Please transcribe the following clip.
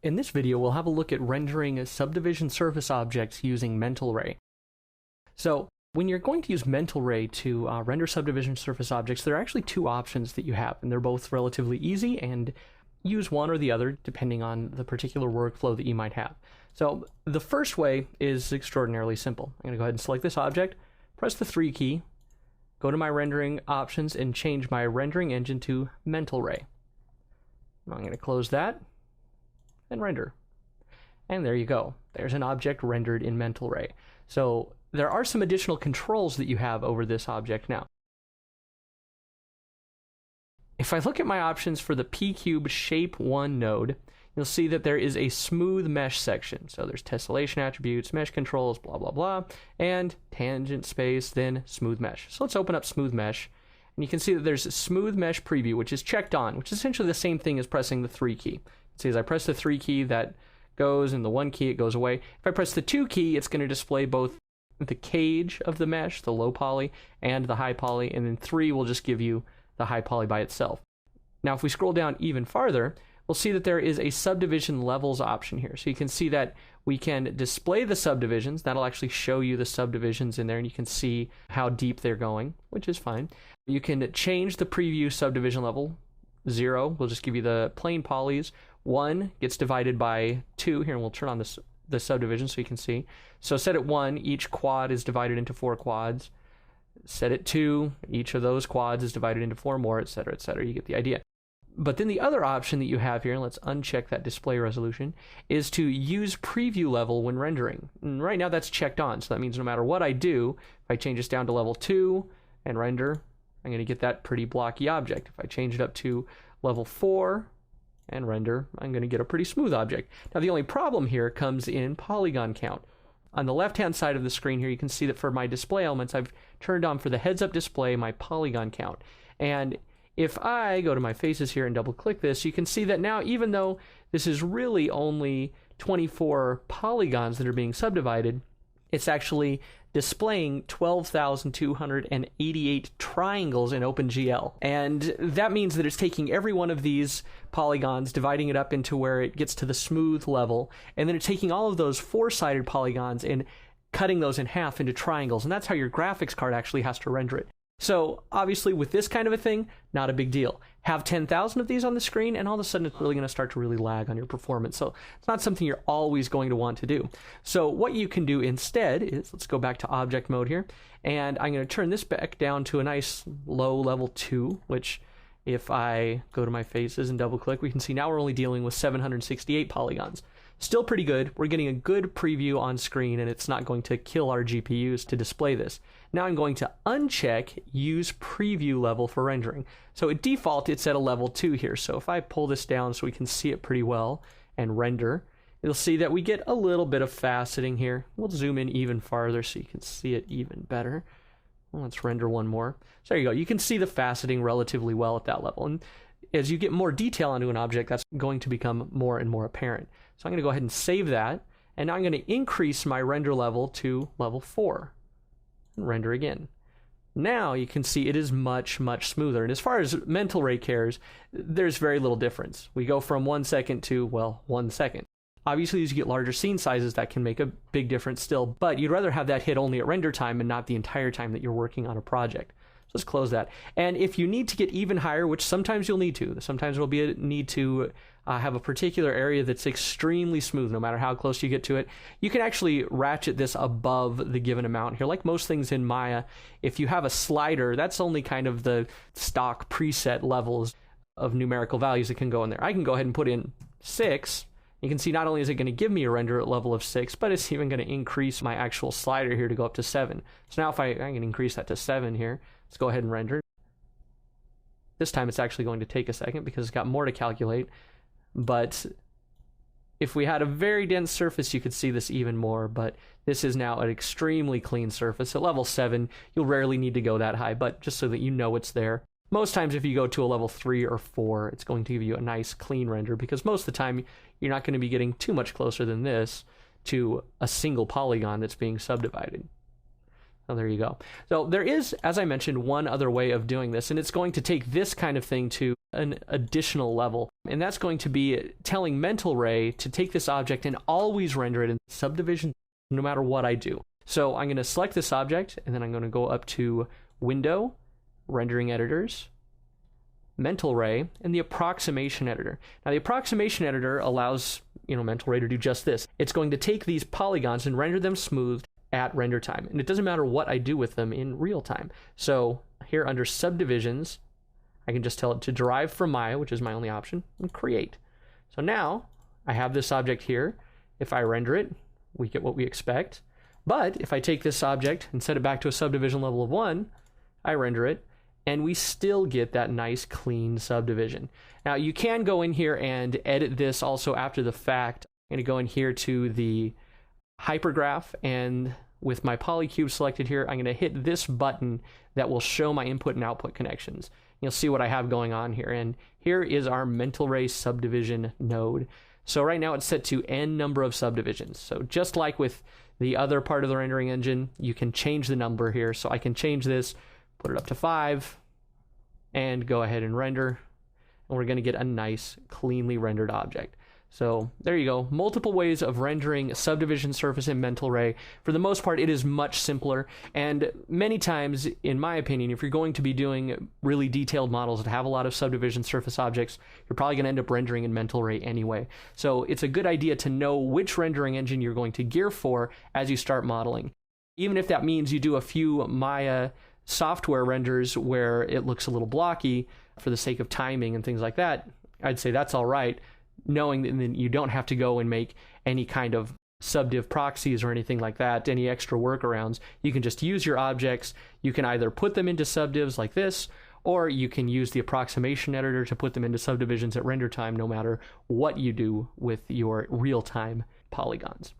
In this video, we'll have a look at rendering subdivision surface objects using Mental Ray. So, when you're going to use Mental Ray to render subdivision surface objects, there are actually two options that you have, and they're both relatively easy, and use one or the other depending on the particular workflow that you might have. So, the first way is extraordinarily simple. I'm going to go ahead and select this object, press the 3 key, go to my rendering options, and change my rendering engine to Mental Ray. I'm going to close that and render. And there you go. There's an object rendered in Mental Ray. So there are some additional controls that you have over this object now. If I look at my options for the P-Cube Shape 1 node, you'll see that there is a smooth mesh section. So there's tessellation attributes, mesh controls, blah, blah, blah, and tangent space, then smooth mesh. So let's open up smooth mesh. And you can see that there's a smooth mesh preview, which is checked on, which is essentially the same thing as pressing the 3 key. See, as I press the 3 key, that goes, and the 1 key, it goes away. If I press the 2 key, it's going to display both the cage of the mesh, the low poly, and the high poly, and then 3 will just give you the high poly by itself. Now, if we scroll down even farther, we'll see that there is a subdivision levels option here. So you can see that we can display the subdivisions. That'll actually show you the subdivisions in there, and you can see how deep they're going, which is fine. You can change the preview subdivision level. 0 will just give you the plain polys. 1 gets divided by 2 here, and we'll turn on the subdivision so you can see. So set at 1, each quad is divided into 4 quads. Set at 2, each of those quads is divided into 4 more, etc., etc. You get the idea. But then the other option that you have here, and let's uncheck that display resolution, is to use preview level when rendering. And right now that's checked on, so that means no matter what I do, if I change this down to level 2 and render, I'm going to get that pretty blocky object. If I change it up to level 4 and render, I'm going to get a pretty smooth object. Now the only problem here comes in polygon count. On the left-hand side of the screen here, you can see that for my display elements, I've turned on for the heads-up display my polygon count. And if I go to my faces here and double-click this, you can see that now, even though this is really only 24 polygons that are being subdivided, it's actually displaying 12,288 triangles in OpenGL. And that means that it's taking every one of these polygons, dividing it up into where it gets to the smooth level, and then it's taking all of those four-sided polygons and cutting those in half into triangles. And that's how your graphics card actually has to render it. So obviously with this kind of a thing, not a big deal. Have 10,000 of these on the screen, and all of a sudden it's really going to start to really lag on your performance. So it's not something you're always going to want to do. So what you can do instead is, let's go back to object mode here, and I'm going to turn this back down to a nice low level 2, which if I go to my faces and double click, we can see now we're only dealing with 768 polygons. Still pretty good. We're getting a good preview on screen, and it's not going to kill our GPUs to display this. Now I'm going to uncheck use preview level for rendering. So at default, it's at a level 2 here. So if I pull this down so we can see it pretty well and render, you'll see that we get a little bit of faceting here. We'll zoom in even farther so you can see it even better. Well, let's render one more. So there you go. You can see the faceting relatively well at that level. And as you get more detail onto an object, that's going to become more and more apparent. So I'm going to go ahead and save that, and now I'm going to increase my render level to level 4, and render again. Now you can see it is much, much smoother, and as far as Mental Ray cares, there's very little difference. We go from 1 second to, well, 1 second. Obviously, as you get larger scene sizes, that can make a big difference still, but you'd rather have that hit only at render time and not the entire time that you're working on a project. So let's close that. And if you need to get even higher, which sometimes you'll need to, sometimes there'll be a need to have a particular area that's extremely smooth, no matter how close you get to it, you can actually ratchet this above the given amount here. Like most things in Maya, if you have a slider, that's only kind of the stock preset levels of numerical values that can go in there. I can go ahead and put in 6. You can see not only is it going to give me a render at level of 6, but it's even going to increase my actual slider here to go up to 7. So now if I can increase that to 7 here, let's go ahead and render. This time it's actually going to take a second because it's got more to calculate. But if we had a very dense surface, you could see this even more, but this is now an extremely clean surface. At level 7, you'll rarely need to go that high, but just so that you know it's there. Most times if you go to a level 3 or 4, it's going to give you a nice clean render, because most of the time you're not going to be getting too much closer than this to a single polygon that's being subdivided. So there you go. So there is, as I mentioned, one other way of doing this, and it's going to take this kind of thing to an additional level. And that's going to be telling Mental Ray to take this object and always render it in subdivision no matter what I do. So I'm going to select this object, and then I'm going to go up to Window, Rendering Editors, Mental Ray, and the Approximation Editor. Now the Approximation Editor allows, Mental Ray to do just this. It's going to take these polygons and render them smooth at render time. And it doesn't matter what I do with them in real time. So here under Subdivisions, I can just tell it to derive from Maya, which is my only option, and create. So now I have this object here. If I render it, we get what we expect. But if I take this object and set it back to a subdivision level of 1, I render it, and we still get that nice clean subdivision. Now you can go in here and edit this also after the fact. I'm going to go in here to the hypergraph, and with my polycube selected here, I'm going to hit this button that will show my input and output connections. You'll see what I have going on here, and here is our Mental Ray subdivision node. So right now it's set to n number of subdivisions. So just like with the other part of the rendering engine, you can change the number here. So I can change this, put it up to 5, and go ahead and render, and we're going to get a nice cleanly rendered object. So there you go. Multiple ways of rendering subdivision surface in Mental Ray. For the most part, it is much simpler. And many times, in my opinion, if you're going to be doing really detailed models that have a lot of subdivision surface objects, you're probably going to end up rendering in Mental Ray anyway. So it's a good idea to know which rendering engine you're going to gear for as you start modeling. Even if that means you do a few Maya software renders where it looks a little blocky for the sake of timing and things like that, I'd say that's all right, knowing that you don't have to go and make any kind of subdiv proxies or anything like that, any extra workarounds. You can just use your objects. You can either put them into subdivs like this, or you can use the approximation editor to put them into subdivisions at render time, no matter what you do with your real-time polygons.